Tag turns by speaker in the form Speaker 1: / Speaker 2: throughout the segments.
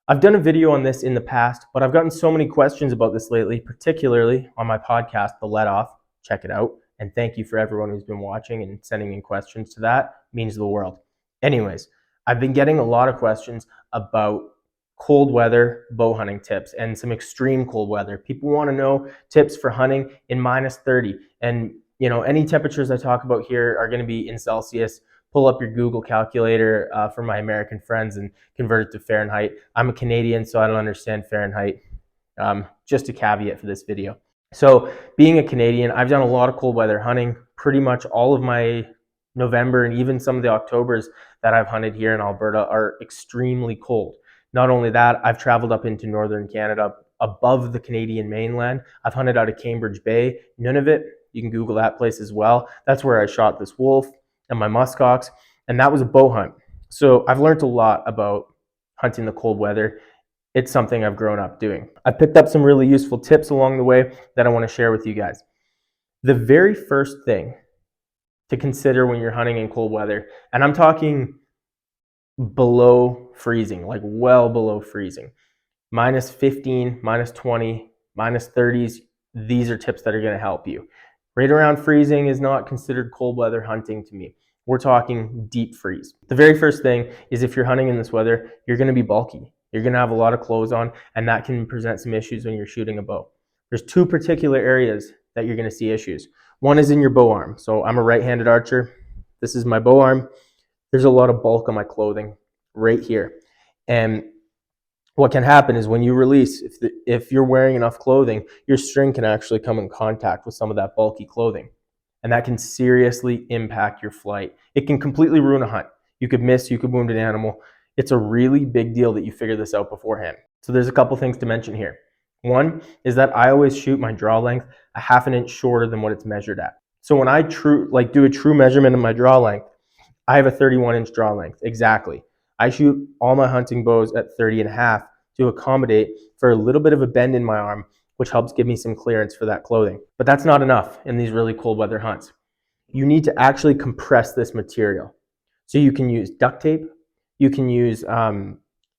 Speaker 1: I've done a video on this in the past, but I've gotten so many questions about this lately, particularly on my podcast, The Let Off. Check it out. And thank you for everyone who's been watching and sending in questions to that. It means the world. Anyways, I've been getting a lot of questions about cold weather bow hunting tips and some extreme cold weather. People want to know tips for hunting in minus 30. And any temperatures I talk about here are going to be in Celsius. Pull up your Google calculator for my American friends and convert it to Fahrenheit. I'm a Canadian, so I don't understand Fahrenheit. Just a caveat for this video. So being a Canadian, I've done a lot of cold weather hunting. Pretty much all of my November and even some of the Octobers that I've hunted here in Alberta are extremely cold. Not only that, I've traveled up into northern Canada above the Canadian mainland. I've hunted out of Cambridge Bay, Nunavut. You can Google that place as well. That's where I shot this wolf and my muskox, and that was a bow hunt. So I've learned a lot about hunting the cold weather. It's something I've grown up doing. I picked up some really useful tips along the way that I want to share with you guys. The very first thing to consider when you're hunting in cold weather, and I'm talking below freezing, like well below freezing, minus 15, minus 20, minus 30s, these are tips that are going to help you. Right around freezing is not considered cold weather hunting to me. We're talking deep freeze. The very first thing is if you're hunting in this weather, you're going to be bulky. You're going to have a lot of clothes on, and that can present some issues when you're shooting a bow. There's two particular areas that you're going to see issues. One is in your bow arm. So I'm a right-handed archer. This is my bow arm. There's a lot of bulk on my clothing right here. And what can happen is when you release, if you're wearing enough clothing, your string can actually come in contact with some of that bulky clothing. And that can seriously impact your flight. It can completely ruin a hunt. You could miss, you could wound an animal. It's a really big deal that you figure this out beforehand. So there's a couple things to mention here. One is that I always shoot my draw length a half an inch shorter than what it's measured at. So when I do a true measurement of my draw length, I have a 31-inch draw length, exactly. I shoot all my hunting bows at 30 and a half to accommodate for a little bit of a bend in my arm, which helps give me some clearance for that clothing. But that's not enough in these really cold weather hunts. You need to actually compress this material. So you can use duct tape. You can use,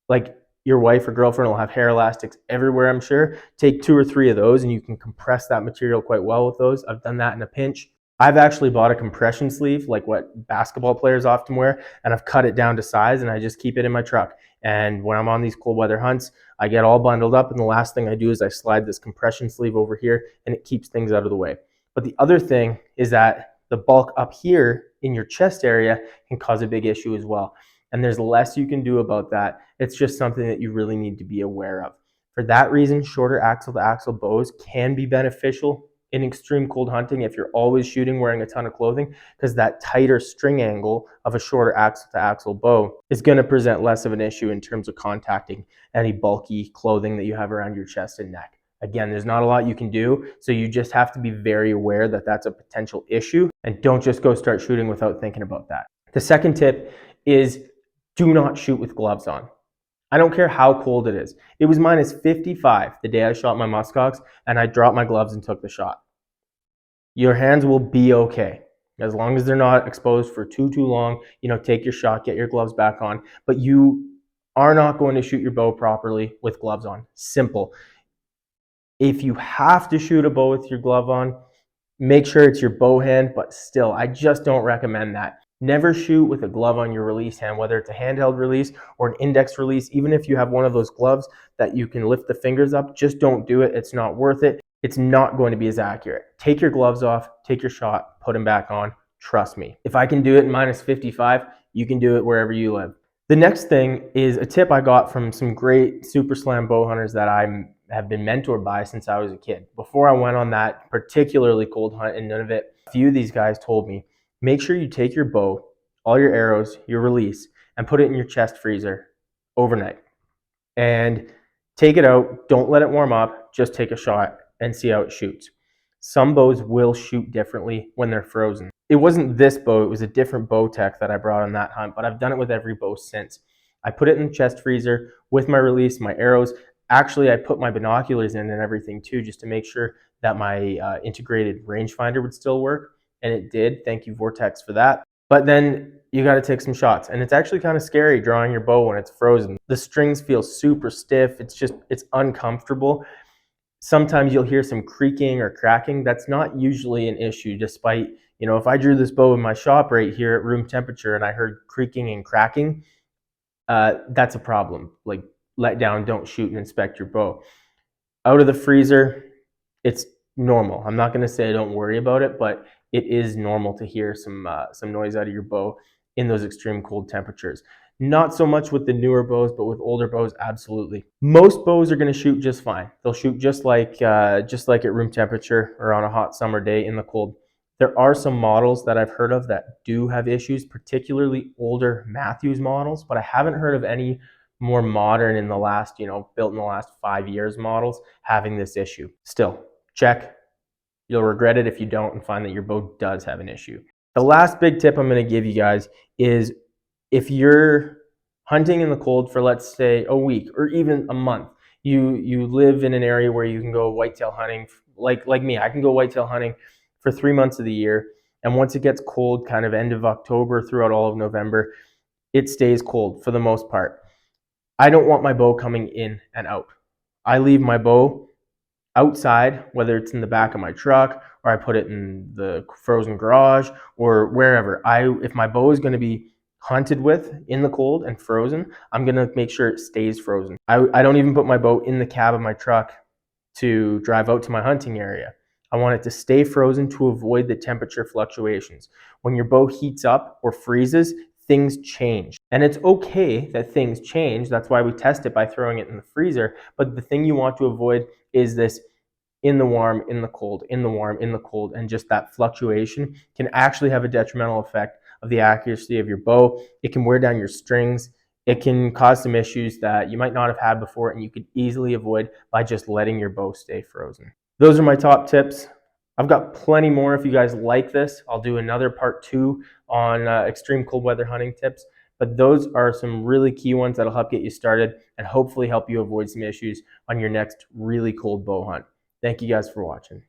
Speaker 1: like your wife or girlfriend will have hair elastics everywhere, I'm sure. Take 2 or 3 of those and you can compress that material quite well with those. I've done that in a pinch. I've actually bought a compression sleeve, like what basketball players often wear, and I've cut it down to size and I just keep it in my truck. And when I'm on these cold weather hunts, I get all bundled up, and the last thing I do is I slide this compression sleeve over here, and it keeps things out of the way. But the other thing is that the bulk up here in your chest area can cause a big issue as well. And there's less you can do about that. It's just something that you really need to be aware of. For that reason, shorter axle-to-axle bows can be beneficial in extreme cold hunting if you're always shooting wearing a ton of clothing, because that tighter string angle of a shorter axle-to-axle bow is going to present less of an issue in terms of contacting any bulky clothing that you have around your chest and neck. Again, there's not a lot you can do, so you just have to be very aware that that's a potential issue, and don't just go start shooting without thinking about that. The second tip is do not shoot with gloves on. I don't care how cold it is. It was minus 55 the day I shot my muskox, and I dropped my gloves and took the shot. Your hands will be okay. As long as they're not exposed for too long, take your shot, get your gloves back on. But you are not going to shoot your bow properly with gloves on. Simple. If you have to shoot a bow with your glove on, make sure it's your bow hand, but still, I just don't recommend that. Never shoot with a glove on your release hand, whether it's a handheld release or an index release. Even if you have one of those gloves that you can lift the fingers up, just don't do it. It's not worth it. It's not going to be as accurate. Take your gloves off, take your shot, put them back on. Trust me. If I can do it in minus 55, you can do it wherever you live. The next thing is a tip I got from some great Super Slam bow hunters that I have been mentored by since I was a kid. Before I went on that particularly cold hunt in Nunavut, a few of these guys told me, make sure you take your bow, all your arrows, your release, and put it in your chest freezer overnight. And take it out, don't let it warm up, just take a shot and see how it shoots. Some bows will shoot differently when they're frozen. It wasn't this bow, it was a different bow tech that I brought on that hunt, but I've done it with every bow since. I put it in the chest freezer with my release, my arrows. Actually, I put my binoculars in and everything too, just to make sure that my integrated rangefinder would still work. And it did. Thank you, Vortex, for that. But then you got to take some shots. And it's actually kind of scary drawing your bow when it's frozen. The strings feel super stiff. It's uncomfortable. Sometimes you'll hear some creaking or cracking. That's not usually an issue, despite, if I drew this bow in my shop right here at room temperature and I heard creaking and cracking, that's a problem. Like, let down, don't shoot, and inspect your bow. Out of the freezer, it's normal. I'm not going to say don't worry about it, but it is normal to hear some noise out of your bow in those extreme cold temperatures. Not so much with the newer bows, but with older bows, absolutely. Most bows are going to shoot just fine. They'll shoot just like at room temperature or on a hot summer day in the cold. There are some models that I've heard of that do have issues, particularly older Matthews models, but I haven't heard of any more modern in the last, built in the last 5 years models having this issue. Still, check. You'll regret it if you don't and find that your bow does have an issue. The last big tip I'm going to give you guys is if you're hunting in the cold for, let's say, a week or even a month, you live in an area where you can go whitetail hunting, like me, I can go whitetail hunting for 3 months of the year. And once it gets cold, kind of end of October throughout all of November, it stays cold for the most part. I don't want my bow coming in and out. I leave my bow outside, whether it's in the back of my truck or I put it in the frozen garage or wherever. If my bow is going to be hunted with in the cold and frozen, I'm going to make sure it stays frozen. I don't even put my bow in the cab of my truck to drive out to my hunting area. I want it to stay frozen to avoid the temperature fluctuations. When your bow heats up or freezes, things change. And it's okay that things change. That's why we test it by throwing it in the freezer. But the thing you want to avoid is this in the warm, in the cold, in the warm, in the cold, and just that fluctuation can actually have a detrimental effect of the accuracy of your bow. It can wear down your strings. It can cause some issues that you might not have had before and you could easily avoid by just letting your bow stay frozen. Those are my top tips. I've got plenty more. If you guys like this, I'll do another part 2 on extreme cold weather hunting tips. But those are some really key ones that'll help get you started and hopefully help you avoid some issues on your next really cold bow hunt. Thank you guys for watching.